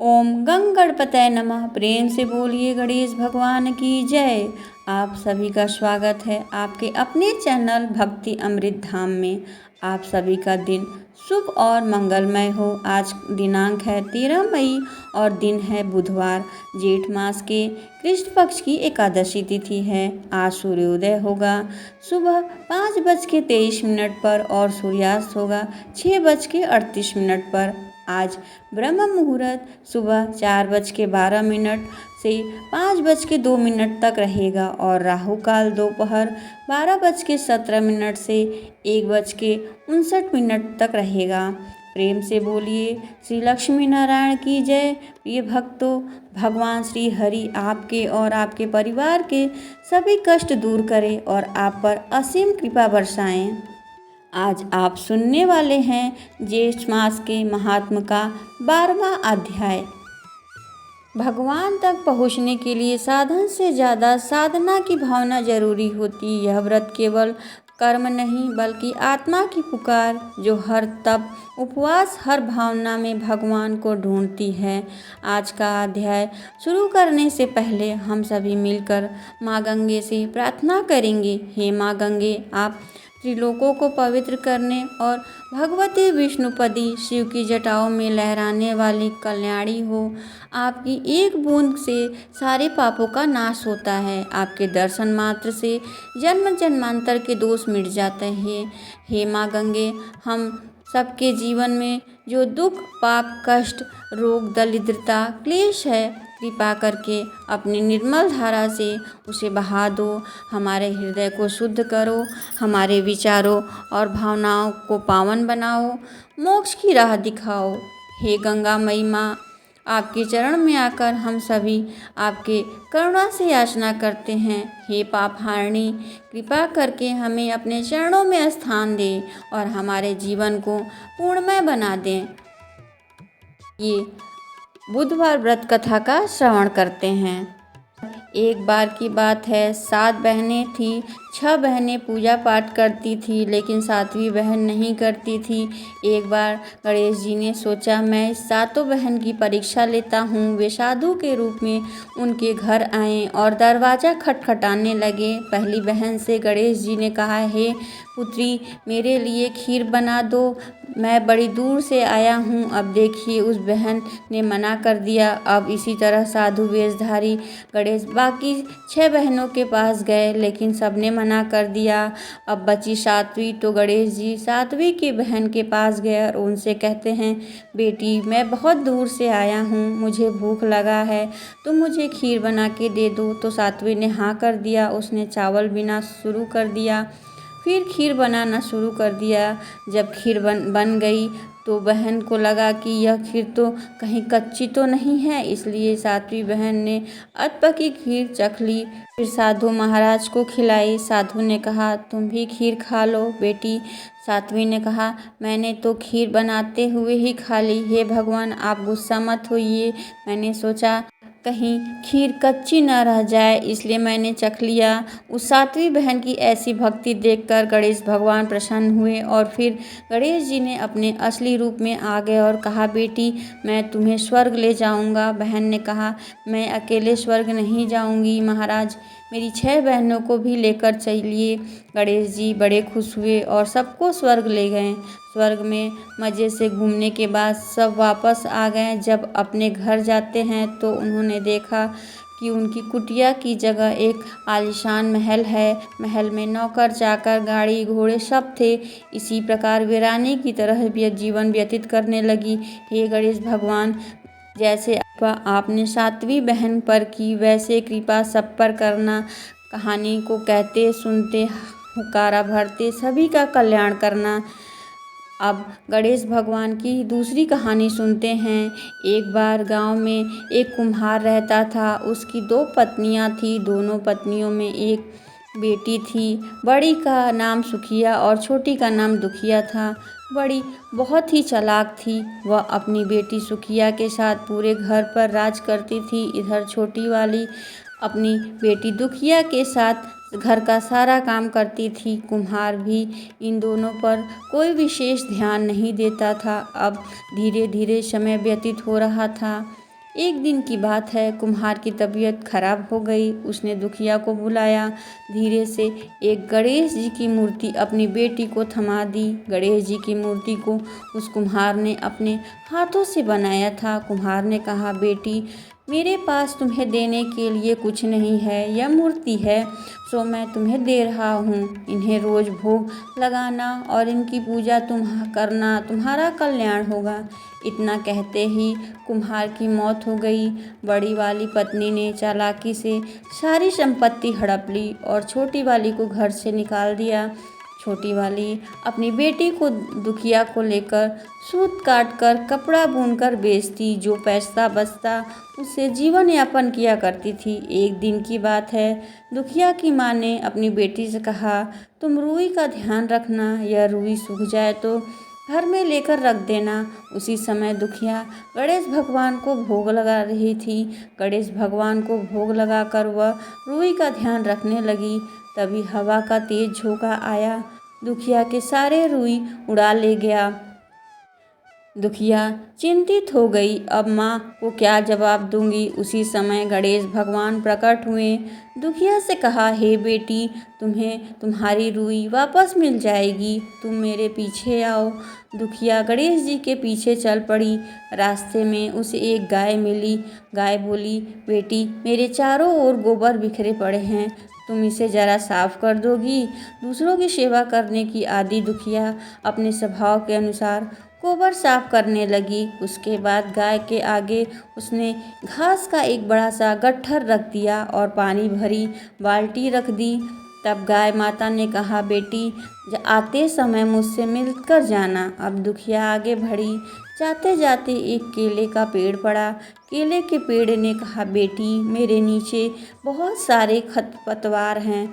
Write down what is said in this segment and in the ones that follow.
ओम गंग गणपतये नमः। प्रेम से बोलिए गणेश भगवान की जय। आप सभी का स्वागत है आपके अपने चैनल भक्ति अमृत धाम में। आप सभी का दिन शुभ और मंगलमय हो। आज दिनांक है 13 मई और दिन है बुधवार। जेठ मास के कृष्ण पक्ष की एकादशी तिथि है। आज सूर्योदय होगा सुबह 5:23 पर और सूर्यास्त होगा 6:38 पर। आज ब्रह्म मुहूर्त सुबह 4:12 से 5:02 तक रहेगा और राहु काल दोपहर 12:17 से 1:59 तक रहेगा। प्रेम से बोलिए श्री लक्ष्मी नारायण की जय। प्रिय भक्तों, भगवान श्री हरि आपके और आपके परिवार के सभी कष्ट दूर करें और आप पर असीम कृपा बरसाएं। आज आप सुनने वाले हैं ज्येष्ठ मास के महात्म का 12वां अध्याय। भगवान तक पहुँचने के लिए साधन से ज़्यादा साधना की भावना जरूरी होती। यह व्रत केवल कर्म नहीं बल्कि आत्मा की पुकार जो हर तप उपवास हर भावना में भगवान को ढूंढती है। आज का अध्याय शुरू करने से पहले हम सभी मिलकर माँ गंगे से प्रार्थना करेंगे। हे माँ गंगे, आप त्रिलोकों को पवित्र करने और भगवती विष्णुपदी शिव की जटाओं में लहराने वाली कल्याणी हो। आपकी एक बूंद से सारे पापों का नाश होता है। आपके दर्शन मात्र से जन्म जन्मांतर के दोष मिट जाते हैं। हे माँ गंगे, हम सबके जीवन में जो दुख पाप कष्ट रोग दरिद्रता क्लेश है, कृपा करके अपनी निर्मल धारा से उसे बहा दो। हमारे हृदय को शुद्ध करो, हमारे विचारों और भावनाओं को पावन बनाओ, मोक्ष की राह दिखाओ। हे गंगा मई माँ, आपके चरण में आकर हम सभी आपके करुणा से याचना करते हैं। हे पापहारिणी, कृपा करके हमें अपने चरणों में स्थान दें और हमारे जीवन को पूर्णमय बना दें। ये बुधवार व्रत कथा का श्रवण करते हैं। एक बार की बात है, 7 बहनें थीं। 6 बहनें पूजा पाठ करती थी लेकिन 7वीं बहन नहीं करती थी। एक बार गणेश जी ने सोचा, मैं इस 7 बहन की परीक्षा लेता हूँ। वे साधु के रूप में उनके घर आए और दरवाज़ा खटखटाने लगे। पहली बहन से गणेश जी ने कहा, हे पुत्री, मेरे लिए खीर बना दो, मैं बड़ी दूर से आया हूँ। अब देखिए, उस बहन ने मना कर दिया। अब इसी तरह साधु वेशधारी गणेश बाकी 6 बहनों के पास गए लेकिन सबने मना कर दिया। अब बची 7वीं, तो गणेश जी 7वीं की बहन के पास गए और उनसे कहते हैं, बेटी, मैं बहुत दूर से आया हूँ, मुझे भूख लगा है, तुम मुझे खीर बना के दे दो। तो 7वीं ने हाँ कर दिया। उसने चावल बीना शुरू कर दिया, फिर खीर बनाना शुरू कर दिया। जब खीर बन गई तो बहन को लगा कि यह खीर तो कहीं कच्ची तो नहीं है, इसलिए 7वीं बहन ने अधपकी खीर चख ली। फिर साधु महाराज को खिलाई। साधु ने कहा, तुम भी खीर खा लो बेटी। 7वीं ने कहा, मैंने तो खीर बनाते हुए ही खा ली। हे भगवान, आप गुस्सा मत होइए, मैंने सोचा कहीं खीर कच्ची न रह जाए, इसलिए मैंने चख लिया। उस 7वीं बहन की ऐसी भक्ति देखकर गणेश भगवान प्रसन्न हुए और फिर गणेश जी ने अपने असली रूप में आ गए और कहा, बेटी, मैं तुम्हें स्वर्ग ले जाऊंगा। बहन ने कहा, मैं अकेले स्वर्ग नहीं जाऊंगी महाराज, मेरी 6 बहनों को भी लेकर चलिए। गणेश जी बड़े खुश हुए और सबको स्वर्ग ले गए। स्वर्ग में मज़े से घूमने के बाद सब वापस आ गए। जब अपने घर जाते हैं तो उन्होंने देखा कि उनकी कुटिया की जगह एक आलीशान महल है। महल में नौकर चाकर गाड़ी घोड़े सब थे। इसी प्रकार वे रानी की तरह जीवन व्यतीत करने लगी। हे गणेश भगवान, जैसे आपने 7वीं बहन पर की वैसे कृपा सब पर करना। कहानी को कहते सुनते हुक्कारा भरते सभी का कल्याण करना। अब गणेश भगवान की दूसरी कहानी सुनते हैं। एक बार गांव में एक कुम्हार रहता था। उसकी 2 पत्नियां थीं। दोनों पत्नियों में एक बेटी थी। बड़ी का नाम सुखिया और छोटी का नाम दुखिया था। बड़ी बहुत ही चालाक थी। वह अपनी बेटी सुखिया के साथ पूरे घर पर राज करती थी। इधर छोटी वाली अपनी बेटी दुखिया के साथ घर का सारा काम करती थी। कुम्हार भी इन दोनों पर कोई विशेष ध्यान नहीं देता था। अब धीरे धीरे समय व्यतीत हो रहा था। एक दिन की बात है, कुम्हार की तबीयत खराब हो गई। उसने दुखिया को बुलाया, धीरे से एक गणेश जी की मूर्ति अपनी बेटी को थमा दी। गणेश जी की मूर्ति को उस कुम्हार ने अपने हाथों से बनाया था। कुम्हार ने कहा, बेटी, मेरे पास तुम्हें देने के लिए कुछ नहीं है, यह मूर्ति है सो मैं तुम्हें दे रहा हूँ। इन्हें रोज भोग लगाना और इनकी पूजा करना, तुम्हारा कल्याण होगा। इतना कहते ही कुम्हार की मौत हो गई। बड़ी वाली पत्नी ने चालाकी से सारी संपत्ति हड़प ली और छोटी वाली को घर से निकाल दिया। छोटी वाली अपनी बेटी को दुखिया को लेकर सूत काट कर कपड़ा बुनकर बेचती। जो पैसा बचता उससे जीवन यापन किया करती थी। एक दिन की बात है, दुखिया की माँ ने अपनी बेटी से कहा, तुम रुई का ध्यान रखना, यह रुई सूख जाए तो घर में लेकर रख देना। उसी समय दुखिया गणेश भगवान को भोग लगा रही थी। गणेश भगवान को भोग लगाकर वह रुई का ध्यान रखने लगी। तभी हवा का तेज झोंका आया, दुखिया के सारे रुई उड़ा ले गया। दुखिया चिंतित हो गई, अब माँ को क्या जवाब दूंगी। उसी समय गणेश भगवान प्रकट हुए। दुखिया से कहा, हे बेटी, तुम्हें तुम्हारी रुई वापस मिल जाएगी, तुम मेरे पीछे आओ। दुखिया गणेश जी के पीछे चल पड़ी। रास्ते में उसे एक गाय मिली। गाय बोली, बेटी, मेरे चारों ओर गोबर बिखरे पड़े हैं, तुम इसे जरा साफ कर दोगी। दूसरों की सेवा करने की आदि दुखिया अपने स्वभाव के अनुसार गोबर साफ करने लगी। उसके बाद गाय के आगे उसने घास का एक बड़ा सा गट्ठर रख दिया और पानी भरी बाल्टी रख दी। तब गाय माता ने कहा, बेटी, आते समय मुझसे मिलकर जाना। अब दुखिया आगे बढ़ी। जाते जाते एक केले का पेड़ पड़ा। केले के पेड़ ने कहा, बेटी, मेरे नीचे बहुत सारे खरपतवार हैं,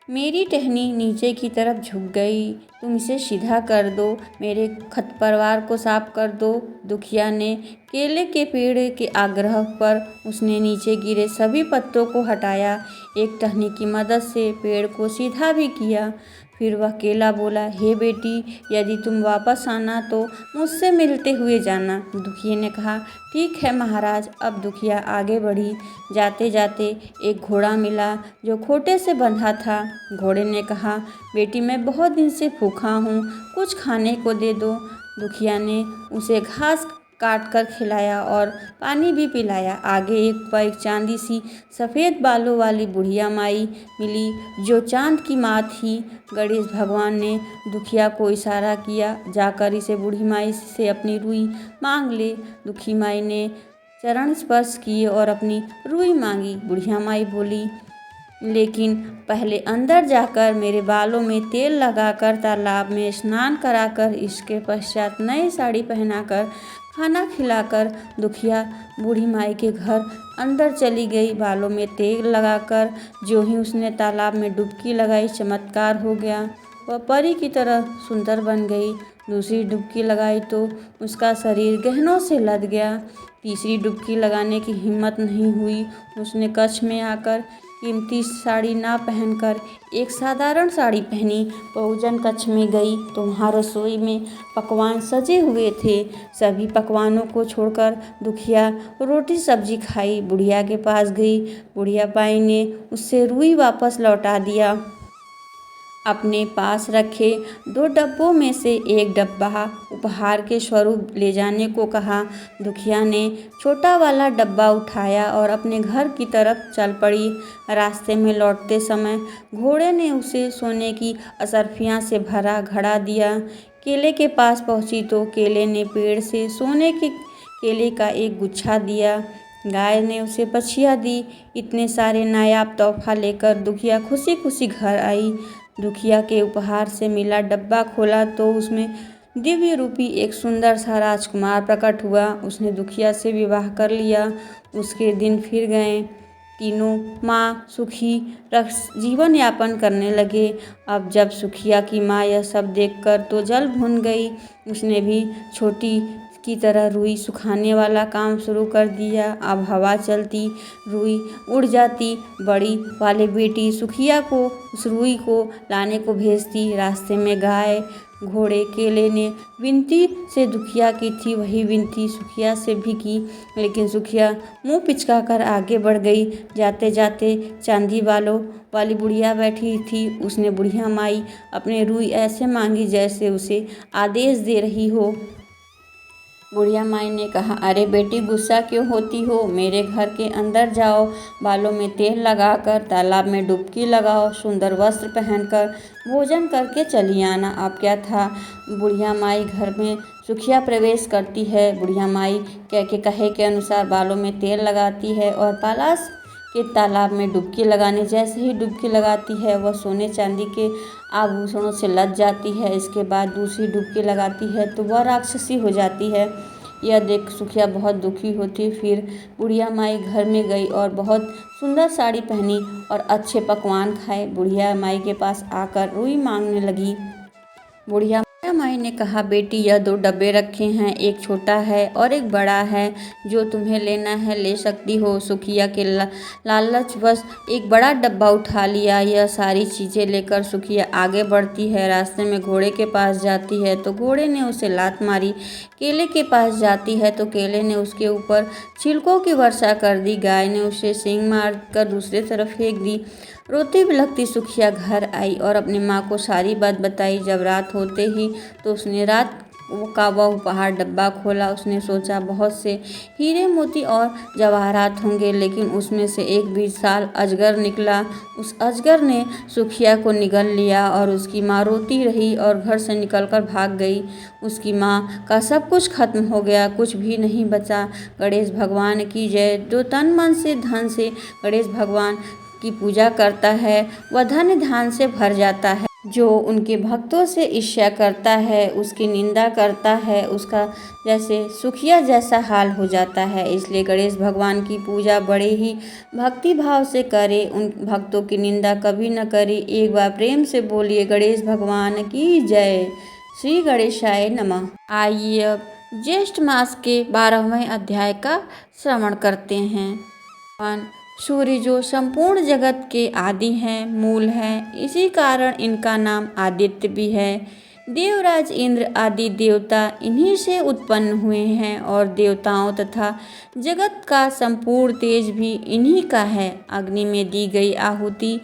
मेरी टहनी नीचे की तरफ झुक गई, तुम इसे सीधा कर दो, मेरे खरपतवार को साफ कर दो। दुखिया ने केले के पेड़ के आग्रह पर उसने नीचे गिरे सभी पत्तों को हटाया। एक टहनी की मदद से पेड़ को सीधा भी किया। फिर वह केला बोला, हे बेटी, यदि तुम वापस आना तो मुझसे मिलते हुए जाना। दुखिया ने कहा, ठीक है महाराज। अब दुखिया आगे बढ़ी। जाते जाते एक घोड़ा मिला जो खूंटे से बंधा था। घोड़े ने कहा, बेटी, मैं बहुत दिन से भूखा हूँ, कुछ खाने को दे दो। दुखिया ने उसे घास काट कर खिलाया और पानी भी पिलाया। आगे एक चांदी सी सफ़ेद बालों वाली बुढ़िया माई मिली जो चांद की माँ थी। गणेश भगवान ने दुखिया को इशारा किया, जाकर इसे बूढ़ी माई से अपनी रुई मांग ले। दुखी माई ने चरण स्पर्श किए और अपनी रुई मांगी। बुढ़िया माई बोली, लेकिन पहले अंदर जाकर मेरे बालों में तेल लगाकर तालाब में स्नान कराकर इसके पश्चात नई साड़ी पहनाकर खाना खिलाकर दुखिया बूढ़ी माई के घर अंदर चली गई। बालों में तेल लगाकर जो ही उसने तालाब में डुबकी लगाई, चमत्कार हो गया, वह परी की तरह सुंदर बन गई। दूसरी डुबकी लगाई तो उसका शरीर गहनों से लद गया। तीसरी डुबकी लगाने की हिम्मत नहीं हुई। उसने कच्छ में आकर कीमती साड़ी ना पहनकर एक साधारण साड़ी पहनी। बहुजन कच्छ में गई तो वहाँ रसोई में पकवान सजे हुए थे। सभी पकवानों को छोड़कर दुखिया रोटी सब्जी खाई। बुढ़िया के पास गई। बुढ़िया बाई ने उससे रुई वापस लौटा दिया। अपने पास रखे 2 डब्बों में से एक डब्बा उपहार के स्वरूप ले जाने को कहा। दुखिया ने छोटा वाला डब्बा उठाया और अपने घर की तरफ चल पड़ी। रास्ते में लौटते समय घोड़े ने उसे सोने की अशर्फियाँ से भरा घड़ा दिया। केले के पास पहुंची तो केले ने पेड़ से सोने के केले का एक गुच्छा दिया। गाय ने उसे बछिया दी। इतने सारे नायाब तोहफा लेकर दुखिया खुशी खुशी घर आई। दुखिया के उपहार से मिला डब्बा खोला तो उसमें दिव्य रूपी एक सुंदर सा राजकुमार प्रकट हुआ। उसने दुखिया से विवाह कर लिया। उसके दिन फिर गए। तीनों माँ सुखी जीवन यापन करने लगे। अब जब सुखिया की माँ यह सब देखकर तो जल भुन गई। उसने भी छोटी की तरह रुई सुखाने वाला काम शुरू कर दिया। अब हवा चलती, रुई उड़ जाती। बड़ी वाले बेटी सुखिया को उस रुई को लाने को भेजती। रास्ते में गाय घोड़े केले ने विनती से दुखिया की थी वही विनती सुखिया से भी की, लेकिन सुखिया मुंह पिचकाकर आगे बढ़ गई। जाते जाते चांदी बालों वाली बुढ़िया बैठी थी। उसने बुढ़िया माई अपने रुई ऐसे मांगी जैसे उसे आदेश दे रही हो। बुढ़िया माई ने कहा, अरे बेटी गुस्सा क्यों होती हो, मेरे घर के अंदर जाओ, बालों में तेल लगाकर तालाब में डुबकी लगाओ, सुंदर वस्त्र पहनकर भोजन करके चली आना। अब क्या था, बुढ़िया माई घर में सुखिया प्रवेश करती है। बुढ़िया माई कहे के अनुसार बालों में तेल लगाती है और पालास के तालाब में डुबकी लगाने जैसे ही डुबकी लगाती है वह सोने चांदी के आभूषणों से लद जाती है। इसके बाद दूसरी डुबकी लगाती है तो वह राक्षसी हो जाती है। यह देख सुखिया बहुत दुखी होती। फिर बुढ़िया माई घर में गई और बहुत सुंदर साड़ी पहनी और अच्छे पकवान खाए। बुढ़िया माई के पास आकर रुई मांगने लगी। बुढ़िया माई ने कहा, बेटी यह 2 डब्बे रखे हैं, एक छोटा है और एक बड़ा है, जो तुम्हें लेना है ले सकती हो। सुखिया के लालचवश एक बड़ा डब्बा उठा लिया। यह सारी चीज़ें लेकर सुखिया आगे बढ़ती है। रास्ते में घोड़े के पास जाती है तो घोड़े ने उसे लात मारी। केले के पास जाती है तो केले ने उसके ऊपर छिलकों की वर्षा कर दी। गाय ने उसे सींग मार कर दूसरी तरफ फेंक दी। रोती बिलखती सुखिया घर आई और अपनी माँ को सारी बात बताई। जब रात होते ही तो उसने रात का वह उपहार डब्बा खोला। उसने सोचा बहुत से हीरे मोती और जवाहरात होंगे, लेकिन उसमें से एक विशाल अजगर निकला। उस अजगर ने सुखिया को निगल लिया और उसकी माँ रोती रही और घर से निकलकर भाग गई। उसकी माँ का सब कुछ खत्म हो गया, कुछ भी नहीं बचा। गणेश भगवान की जय। जो तन मन से धन से गणेश भगवान की पूजा करता है वह धन धान से भर जाता है। जो उनके भक्तों से ईर्ष्या करता है, उसकी निंदा करता है, उसका जैसे सुखिया जैसा हाल हो जाता है। इसलिए गणेश भगवान की पूजा बड़े ही भक्ति भाव से करे, उन भक्तों की निंदा कभी न करे। एक बार प्रेम से बोलिए गणेश भगवान की जय। श्री गणेशाय नमः। आइए अब ज्येष्ठ मास के 12वें अध्याय का श्रवण करते हैं। सूर्य जो संपूर्ण जगत के आदि हैं, मूल हैं, इसी कारण इनका नाम आदित्य भी है। देवराज इंद्र आदि देवता इन्हीं से उत्पन्न हुए हैं और देवताओं तथा जगत का संपूर्ण तेज भी इन्हीं का है। अग्नि में दी गई आहुति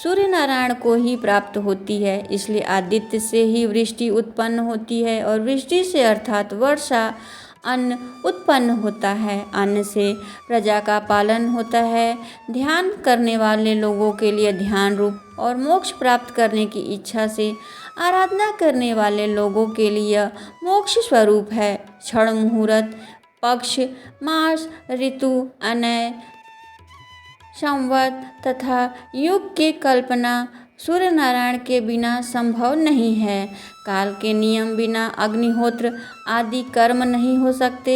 सूर्य नारायण को ही प्राप्त होती है, इसलिए आदित्य से ही वृष्टि उत्पन्न होती है और वृष्टि से अर्थात वर्षा अन्न उत्पन्न होता है। अन्न से प्रजा का पालन होता है। ध्यान करने वाले लोगों के लिए ध्यान रूप और मोक्ष प्राप्त करने की इच्छा से आराधना करने वाले लोगों के लिए मोक्ष स्वरूप है। क्षण मुहूर्त, पक्ष, मास, ऋतु, अनय, संवत तथा युग की कल्पना सूर्य नारायण के बिना संभव नहीं है। काल के नियम बिना अग्निहोत्र आदि कर्म नहीं हो सकते।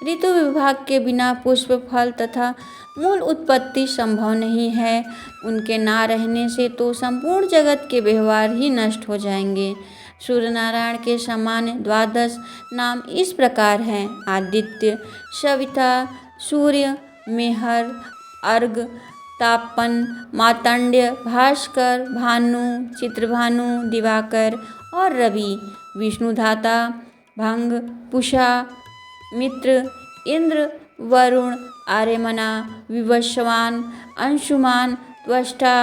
ऋतु विभाग के बिना पुष्प, फल तथा मूल उत्पत्ति संभव नहीं है। उनके ना रहने से तो संपूर्ण जगत के व्यवहार ही नष्ट हो जाएंगे। सूर्य नारायण के सामान्य 12 नाम इस प्रकार हैं: आदित्य, सविता, सूर्य, मेहर, अर्घ, तापन, मार्तंड्य, भास्कर, भानु, चित्रभानु, दिवाकर और रवि। विष्णुधाता, भंग, पुषा, मित्र, इंद्र, वरुण, आर्यमना, विवस्वान, अंशुमान, त्वष्टा,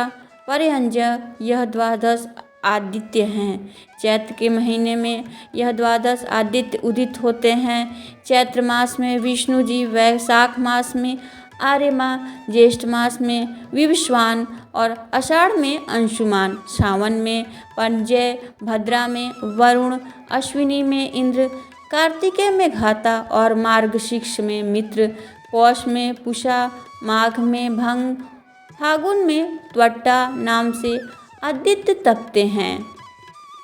पर्यंज, यह 12 आदित्य हैं। चैत्र के महीने में यह 12 आदित्य उदित होते हैं। चैत्र मास में विष्णु जी, वैशाख मास में आर्यमा, ज्येष्ठ मास में विवस्वान और आषाढ़ में अंशुमान, सावन में पंजय, भद्रा में वरुण, अश्विनी में इंद्र, कार्तिकेय में घाता और मार्गशीर्ष में मित्र, पौष में पूषा, माघ में भंग, फागुन में त्वट्टा नाम से आदित्य तपते हैं।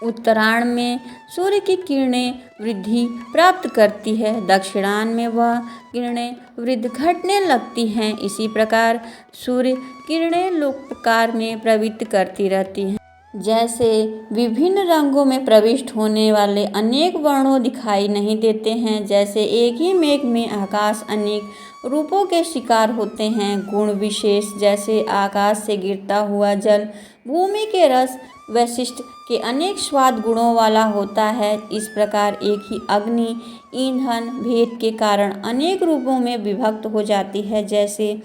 उत्तरायण में सूर्य की किरणें वृद्धि प्राप्त करती है, दक्षिणायन में वह किरणें वृद्धि घटने लगती हैं। इसी प्रकार सूर्य किरणें लोकप्रकार में प्रवृत्त करती रहती हैं। जैसे विभिन्न रंगों में प्रविष्ट होने वाले अनेक वर्णों दिखाई नहीं देते हैं, जैसे एक ही मेघ में आकाश अनेक रूपों के शिकार होते हैं। गुण विशेष जैसे आकाश से गिरता हुआ जल, भूमि के रस वैशिष्ट के अनेक स्वाद गुणों वाला होता है। इस प्रकार एक ही अग्नि ईंधन भेद के कारण अनेक रूपों में विभक्त हो जाती है। जैसे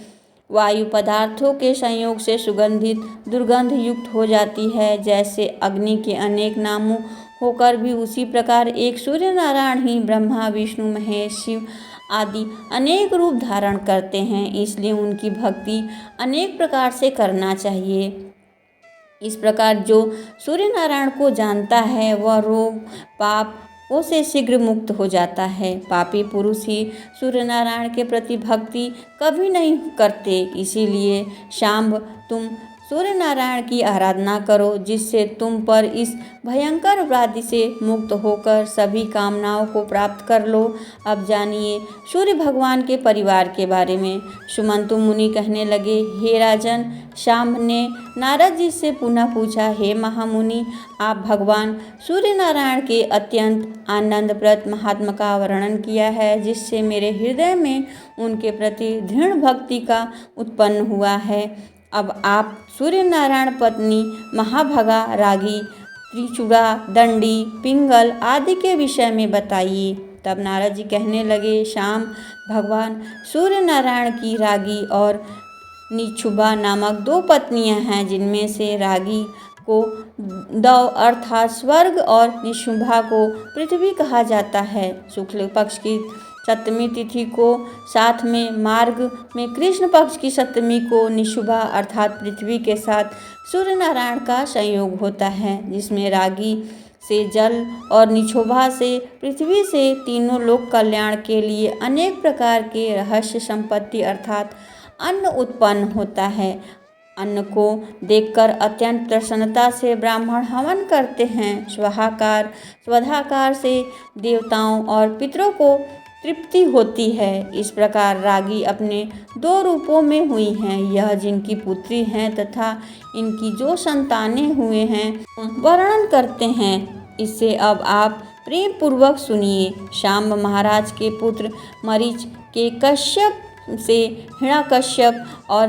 वायु पदार्थों के संयोग से सुगंधित दुर्गंध युक्त हो जाती है, जैसे अग्नि के अनेक नामों होकर भी उसी प्रकार एक सूर्य नारायण ही ब्रह्मा विष्णु महेश शिव आदि अनेक रूप धारण करते हैं। इसलिए उनकी भक्ति अनेक प्रकार से करना चाहिए। इस प्रकार जो सूर्य नारायण को जानता है वह रोग पापों से शीघ्र मुक्त हो जाता है। पापी पुरुष ही सूर्य नारायण के प्रति भक्ति कभी नहीं करते। इसीलिए शाम्ब तुम सूर्य नारायण की आराधना करो, जिससे तुम पर इस भयंकर व्याधि से मुक्त होकर सभी कामनाओं को प्राप्त कर लो। अब जानिए सूर्य भगवान के परिवार के बारे में। सुमंतु मुनि कहने लगे, हे राजन, शाम्ब ने नारद जी से पुनः पूछा, हे महामुनि, आप भगवान सूर्य नारायण के अत्यंत आनंदप्रद महात्मा का वर्णन किया है, जिससे मेरे हृदय में उनके प्रति दृढ़ भक्ति का उत्पन्न हुआ है। अब आप सूर्य नारायण पत्नी महाभगा, रागी, त्रिचूड़ा, दंडी, पिंगल आदि के विषय में बताइए। तब नारद जी कहने लगे, शाम भगवान सूर्य नारायण की रागी और निछुभा नामक 2 पत्नियां हैं, जिनमें से रागी को दौ अर्थात स्वर्ग और निशुभा को पृथ्वी कहा जाता है। शुक्ल पक्ष की सप्तमी तिथि को साथ में मार्ग में कृष्ण पक्ष की सप्तमी को निशुभा अर्थात पृथ्वी के साथ सूर्य नारायण का संयोग होता है, जिसमें रागी से जल और निशुभा से पृथ्वी से तीनों लोक कल्याण के लिए अनेक प्रकार के रहस्य संपत्ति अर्थात अन्न उत्पन्न होता है। अन्न को देखकर अत्यंत प्रसन्नता से ब्राह्मण हवन करते हैं। स्वाहाकार स्वधाकार से देवताओं और पितरों को तृप्ति होती है। इस प्रकार रागी अपने 2 रूपों में हुई हैं, यह जिनकी पुत्री हैं तथा इनकी जो संतानें हुए हैं वर्णन करते हैं। इससे अब आप प्रेम पूर्वक सुनिए। शाम्ब महाराज के पुत्र मरीच के कश्यप से हिरण्यकश्यप और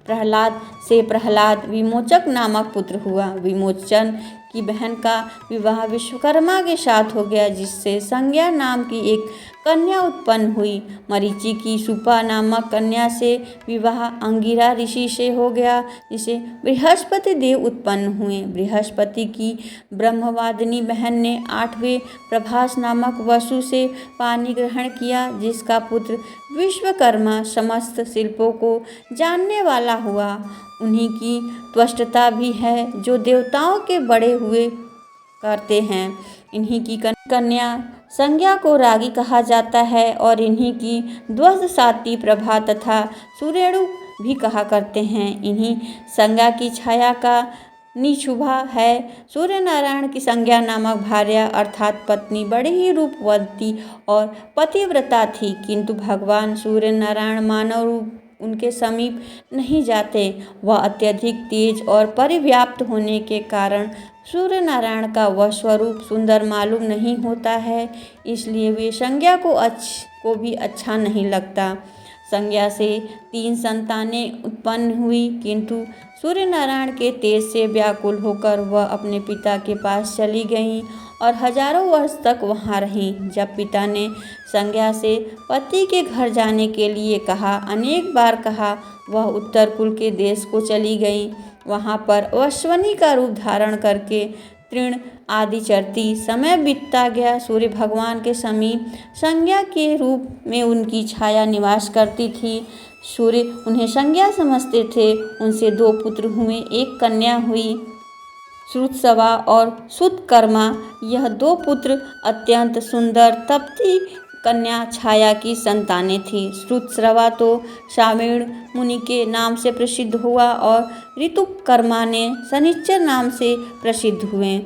प्रहलाद से प्रहलाद विमोचक नामक पुत्र हुआ। विमोचन की बहन का विवाह विश्वकर्मा के साथ हो गया, जिससे संज्ञा नाम की एक कन्या उत्पन्न हुई। मरीचि की सुपा नामक कन्या से विवाह अंगिरा ऋषि से हो गया, जिसे बृहस्पति देव उत्पन्न हुए। बृहस्पति की ब्रह्मवादिनी बहन ने 8वें प्रभास नामक वसु से पानी ग्रहण किया, जिसका पुत्र विश्वकर्मा समस्त शिल्पों को जानने वाला हुआ। उन्हीं की त्वष्टता भी है, जो देवताओं के बड़े हुए करते हैं। इन्हीं की कन्या संज्ञा को रागी कहा जाता है और इन्हीं की ध्वज साती प्रभा तथा सुरेणु भी कहा करते हैं। इन्हीं संज्ञा की छाया का निशुभा है। सूर्य नारायण की संज्ञा नामक भार्या अर्थात पत्नी बड़ी ही रूपवती और पतिव्रता थी, किंतु भगवान सूर्य नारायण मानव रूप उनके समीप नहीं जाते। वह अत्यधिक तेज और परिव्याप्त होने के कारण सूर्य नारायण का वह स्वरूप सुंदर मालूम नहीं होता है, इसलिए वे संज्ञा को भी अच्छा नहीं लगता। संज्ञा से 3 संतानें उत्पन्न हुई, किंतु सूर्य नारायण के तेज से व्याकुल होकर वह अपने पिता के पास चली गईं और हजारों वर्ष तक वहाँ रहीं। जब पिता ने संज्ञा से पति के घर जाने के लिए कहा, अनेक बार कहा, वह उत्तर कुल के देश को चली गई। वहाँ पर अश्वनी का रूप धारण करके तृण आदि चरती समय बीतता गया। सूर्य भगवान के समीप संज्ञा के रूप में उनकी छाया निवास करती थी। सूर्य उन्हें संज्ञा समझते थे। उनसे 2 पुत्र हुए, एक कन्या हुई श्रुतसवा और सुतकर्मा। यह 2 पुत्र अत्यंत सुंदर तपती कन्या छाया की संतानें थीं। श्रुतस्रवा तो सामीण मुनि के नाम से प्रसिद्ध हुआ और ऋतुकर्मा ने शनिश्चर नाम से प्रसिद्ध हुए।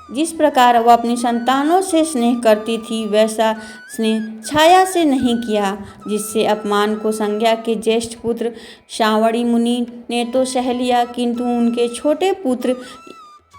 जिस प्रकार वह अपनी संतानों से स्नेह करती थी, वैसा स्नेह छाया से नहीं किया, जिससे अपमान को संज्ञा के ज्येष्ठ पुत्र श्रावणी मुनि ने तो सह लिया, किंतु उनके छोटे पुत्र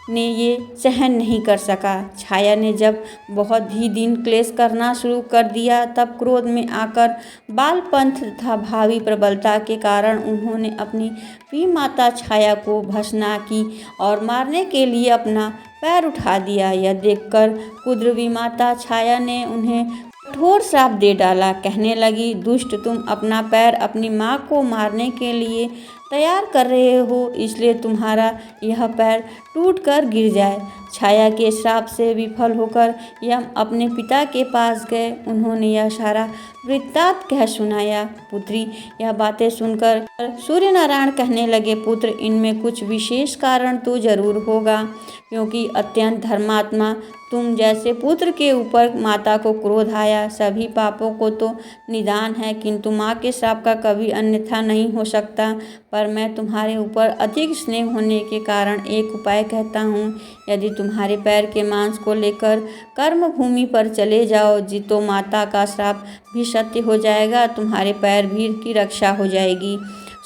ने ये सहन नहीं कर सका। छाया ने जब बहुत ही दिन क्लेश करना शुरू कर दिया तब क्रोध में आकर बालपंथ तथा भावी प्रबलता के कारण उन्होंने अपनी प्रिय माता छाया को भर्त्सना की और मारने के लिए अपना पैर उठा दिया। यह देखकर कुद्रवी माता छाया ने उन्हें कठोर श्राप दे डाला। कहने लगी, दुष्ट, तुम अपना पैर अपनी माँ को मारने के लिए तैयार कर रहे हो, इसलिए तुम्हारा यह पैर टूट कर गिर जाए। छाया के श्राप से विफल होकर यम अपने पिता के पास गए। उन्होंने यह सारा वृत्तांत कह सुनाया। पुत्री, यह बातें सुनकर सूर्य नारायण कहने लगे, पुत्र, इनमें कुछ विशेष कारण तो जरूर होगा, क्योंकि अत्यंत धर्मात्मा तुम जैसे पुत्र के ऊपर माता को क्रोध आया। सभी पापों को तो निदान है, किंतु माँ के श्राप का कभी अन्यथा नहीं हो सकता। पर मैं तुम्हारे ऊपर अधिक स्नेह होने के कारण एक उपाय कहता हूँ। यदि तुम्हारे पैर के मांस को लेकर कर्म भूमि पर चले जाओ जी तो माता का श्राप भी सत्य हो जाएगा, तुम्हारे पैर भी की रक्षा हो जाएगी।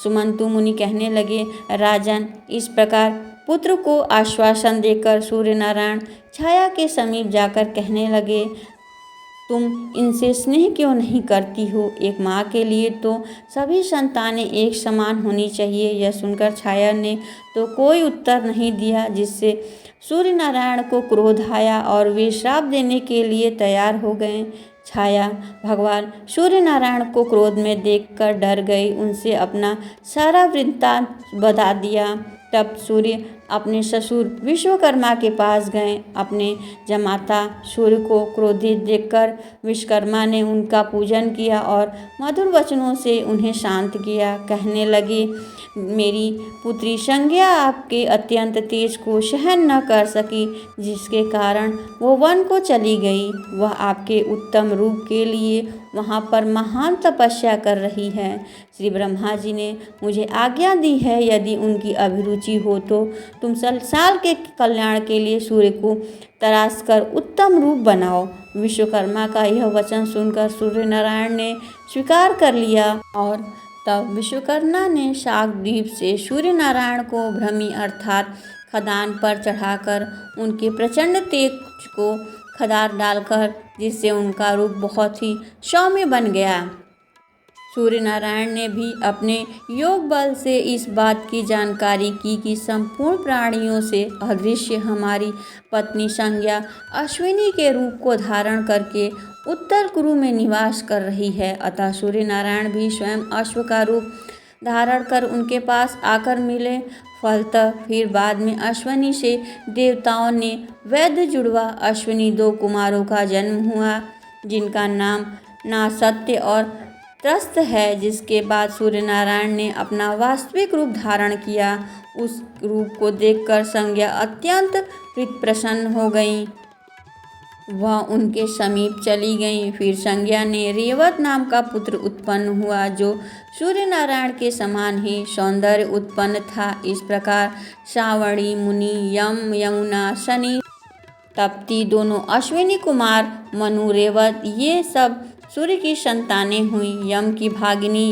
सुमंतु मुनि कहने लगे, राजन, इस प्रकार पुत्र को आश्वासन देकर सूर्य नारायण छाया के समीप जाकर कहने लगे, तुम इनसे स्नेह क्यों नहीं करती हो? एक माँ के लिए तो सभी संतानें एक समान होनी चाहिए। यह सुनकर छाया ने तो कोई उत्तर नहीं दिया, जिससे सूर्य नारायण को क्रोध आया और वे श्राप देने के लिए तैयार हो गए। छाया भगवान सूर्य नारायण को क्रोध में देखकर डर गई, उनसे अपना सारा वृत्तांत बता दिया। तब सूर्य अपने ससुर विश्वकर्मा के पास गए। अपने जमाता सूर्य को क्रोधित देखकर विश्वकर्मा ने उनका पूजन किया और मधुर वचनों से उन्हें शांत किया। कहने लगे, मेरी पुत्री संज्ञा आपके अत्यंत तेज को सहन न कर सकी, जिसके कारण वो वन को चली गई। वह आपके उत्तम रूप के लिए वहाँ पर महान तपस्या कर रही है। श्री ब्रह्मा जी ने मुझे आज्ञा दी है, यदि उनकी अभिरुचि हो तो तुम साल के कल्याण के लिए सूर्य को तराश कर उत्तम रूप बनाओ। विश्वकर्मा का यह वचन सुनकर सूर्य नारायण ने स्वीकार कर लिया और तब विश्वकर्मा ने शाकद्वीप से सूर्य नारायण को भ्रमी अर्थात खदान पर चढ़ाकर उनके प्रचंड तेज को खदार डालकर, जिससे उनका रूप बहुत ही सौम्य बन गया। सूर्य नारायण ने भी अपने योग बल से इस बात की जानकारी की कि संपूर्ण प्राणियों से अदृश्य हमारी पत्नी संज्ञा अश्विनी के रूप को धारण करके उत्तर कुरु में निवास कर रही है। अतः सूर्य नारायण भी स्वयं अश्व का रूप धारण कर उनके पास आकर मिले। फलतः फिर बाद में अश्विनी से देवताओं ने वैद्य जुड़वा अश्विनी 2 कुमारों का जन्म हुआ, जिनका नाम नासत्य और त्रस्त है। जिसके बाद सूर्य नारायण ने अपना वास्तविक रूप धारण किया। उस रूप को देखकर संज्ञा अत्यंत प्रीत प्रसन्न हो गई। वह उनके समीप चली गई। फिर संज्ञा ने रेवत नाम का पुत्र उत्पन्न हुआ, जो सूर्य नारायण के समान ही सौंदर्य उत्पन्न था। इस प्रकार श्रावणी, मुनि, यम, यमुना, शनि, तप्ती, दोनों अश्विनी कुमार मनु, रेवत, ये सब सूर्य की संतानें हुई। यम की भागिनी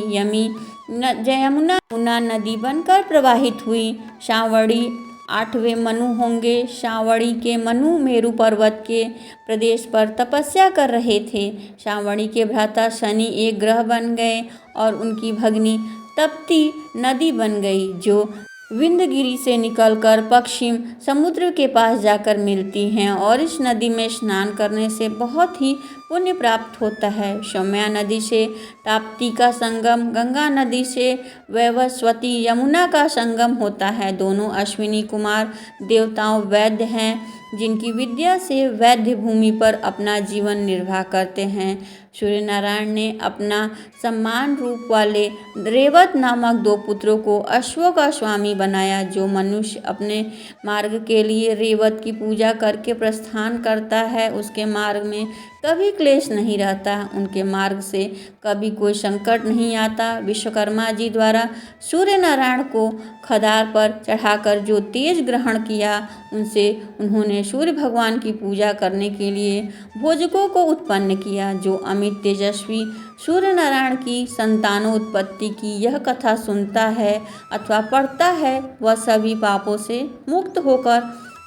यमुना नदी बनकर प्रवाहित हुई। श्रावणी 8वें मनु होंगे। श्रावणी के मनु मेरु पर्वत के प्रदेश पर तपस्या कर रहे थे। श्रावणी के भ्राता शनि एक ग्रह बन गए और उनकी भगिनी तप्ती नदी बन गई, जो विंध्यगिरि से निकलकर पश्चिम समुद्र के पास जाकर मिलती हैं और इस नदी में स्नान करने से बहुत ही पुण्य प्राप्त होता है। सौम्या नदी से ताप्ती का संगम, गंगा नदी से वैवस्वती, यमुना का संगम होता है। दोनों अश्विनी कुमार देवताओं वैद्य हैं, जिनकी विद्या से वैद्य भूमि पर अपना जीवन निर्वाह करते हैं। सूर्य नारायण ने अपना सम्मान रूप वाले रेवत नामक 2 पुत्रों को अश्वों का स्वामी बनाया। जो मनुष्य अपने मार्ग के लिए रेवत की पूजा करके प्रस्थान करता है, उसके मार्ग में कभी क्लेश नहीं रहता, उनके मार्ग से कभी कोई संकट नहीं आता। विश्वकर्मा जी द्वारा सूर्य नारायण को खदार पर चढ़ाकर जो तेज ग्रहण किया, उनसे उन्होंने सूर्य भगवान की पूजा करने के लिए भोजकों को उत्पन्न किया। जो अमित तेजस्वी सूर्य नारायण की संतानोत्पत्ति की यह कथा सुनता है अथवा पढ़ता है, वह सभी पापों से मुक्त होकर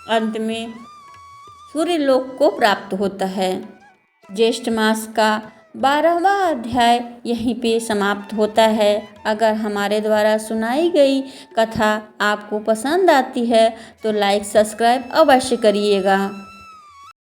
अंत में सूर्यलोक को प्राप्त होता है। ज्येष्ठ मास का 12वां अध्याय यहीं पे समाप्त होता है। अगर हमारे द्वारा सुनाई गई कथा आपको पसंद आती है तो लाइक सब्सक्राइब अवश्य करिएगा।